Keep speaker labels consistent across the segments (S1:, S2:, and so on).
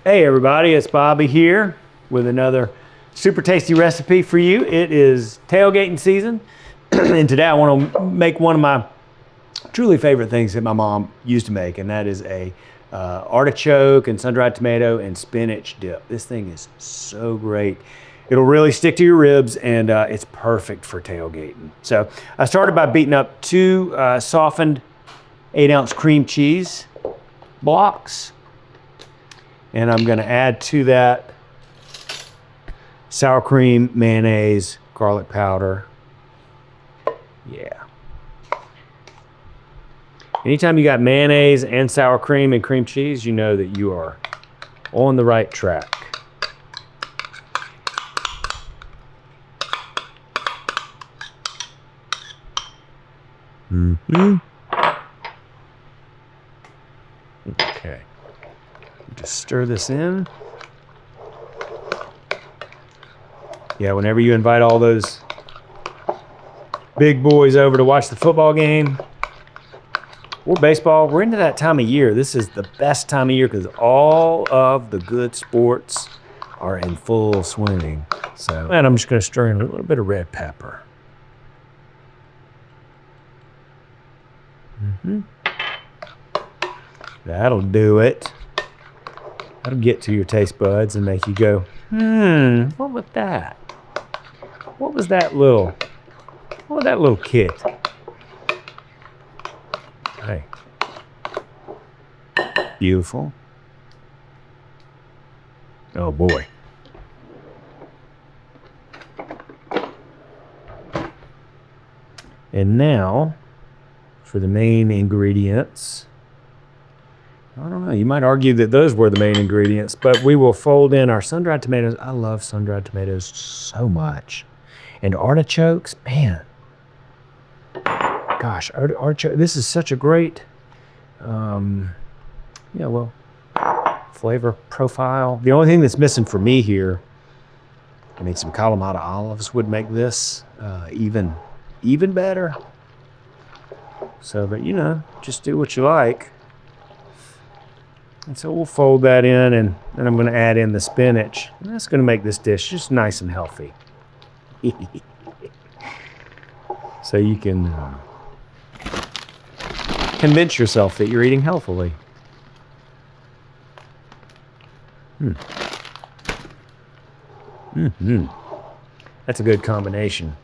S1: Hey everybody, it's Bobby here with another super tasty recipe for you. It is tailgating season, and today I want to make one of my truly favorite things that my mom used to make, and that is a artichoke and sun-dried tomato and spinach dip. This thing is so great. It'll really stick to your ribs, and it's perfect for tailgating. So I started by beating up two softened 8-ounce cream cheese blocks. And I'm gonna add to that sour cream, mayonnaise, garlic powder. Yeah. Anytime you got mayonnaise and sour cream and cream cheese, you know that you are on the right track. Okay. Just stir this in. Yeah, whenever you invite all those big boys over to watch the football game or baseball, we're into that time of year. This is the best time of year because all of the good sports are in full swing. So, and I'm just gonna stir in a little bit of red pepper. That'll do it. That'll get to your taste buds and make you go, what was that? What was that little kit? Hey. Beautiful. Oh boy. And now, for the main ingredients. I don't know, you might argue that those were the main ingredients, but we will fold in our sun-dried tomatoes. I love sun-dried tomatoes so much. And artichokes, man. Gosh, artichoke, this is such a great, flavor profile. The only thing that's missing for me here, I mean, some Kalamata olives would make this even better. So, but just do what you like. And so we'll fold that in, and then I'm going to add in the spinach. And that's going to make this dish just nice and healthy. So you can convince yourself that you're eating healthily. That's a good combination.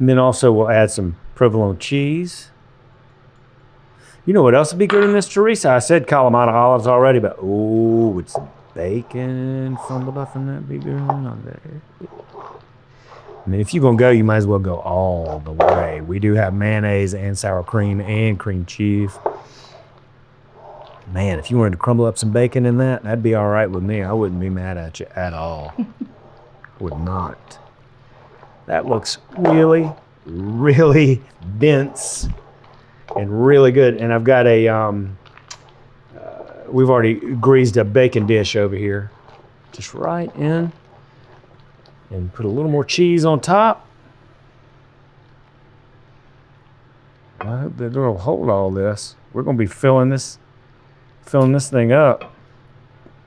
S1: And then also we'll add some provolone cheese. You know what else would be good in this, Teresa? I said Kalamata olives already, but with some bacon from the buffin, that'd be good. I mean, if you're gonna go, you might as well go all the way. We do have mayonnaise and sour cream and cream cheese. Man, if you wanted to crumble up some bacon in that, that'd be all right with me. I wouldn't be mad at you at all. Would not. That looks really, really dense. And really good. And I've got a, we've already greased a bacon dish over here. Just right in. And put a little more cheese on top. I hope that it'll hold all this. We're gonna be filling this thing up.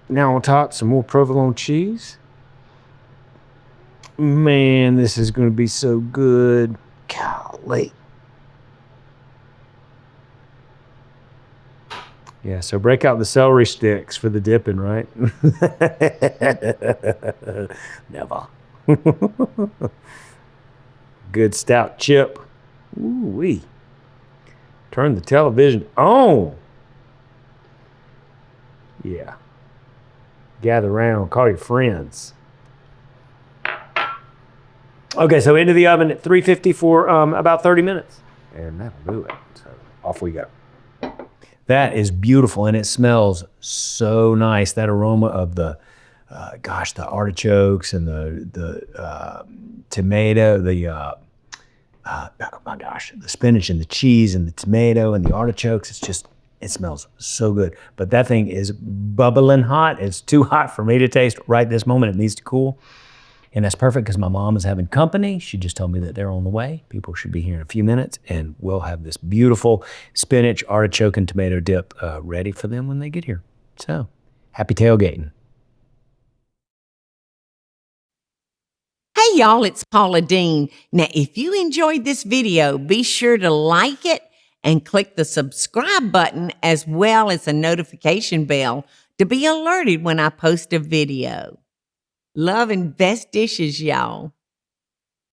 S1: Now on top, some more provolone cheese. Man, this is gonna be so good. Golly. Yeah, so break out the celery sticks for the dipping, right? Never. Good stout chip. Ooh-wee. Turn the television on. Yeah. Gather around, call your friends. Okay, so into the oven at 350 for about 30 minutes. And that'll do it. So off we go. That is beautiful, and it smells so nice. That aroma of the artichokes and the tomato, the spinach and the cheese and the tomato and the artichokes. It smells so good. But that thing is bubbling hot. It's too hot for me to taste right this moment. It needs to cool. And that's perfect because my mom is having company. She just told me that they're on the way. People should be here in a few minutes, and we'll have this beautiful spinach, artichoke, and tomato dip ready for them when they get here. So Happy tailgating.
S2: Hey y'all, it's Paula Deen. Now, if you enjoyed this video, be sure to like it and click the subscribe button as well as the notification bell to be alerted when I post a video. Love and best dishes, y'all.